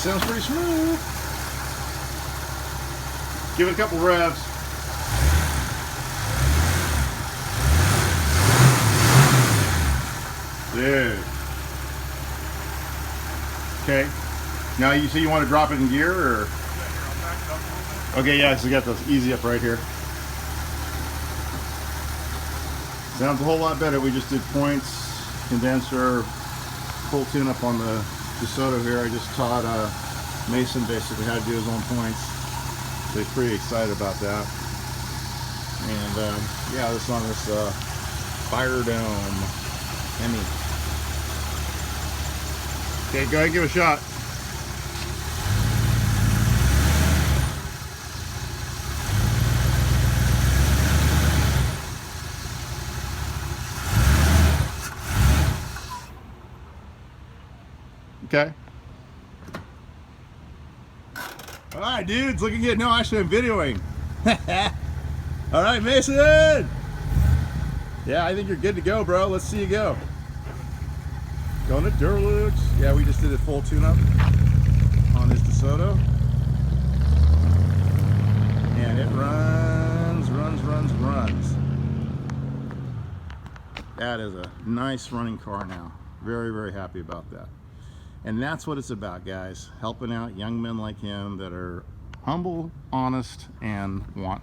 sounds pretty smooth. Give it a couple revs. Dude. Okay. Now you see you want to drop it in gear, or? Okay, yeah, so we got those easy up right here. Sounds a whole lot better. We just did points, condenser, full tune-up on the Soto here. I just taught Mason basically how to do his own points. So he's pretty excited about that. And yeah, this on this FireDome Hemi. Okay, go ahead and give it a shot. Okay. All right, dudes, looking good. No, actually, I'm videoing. All right, Mason. Yeah, I think you're good to go, bro. Let's see you go. Going to Durlux. Yeah, we just did a full tune-up on this DeSoto. And it runs. That is a nice running car now. Very, very happy about that. And that's what it's about, guys. Helping out young men like him that are humble, honest, and want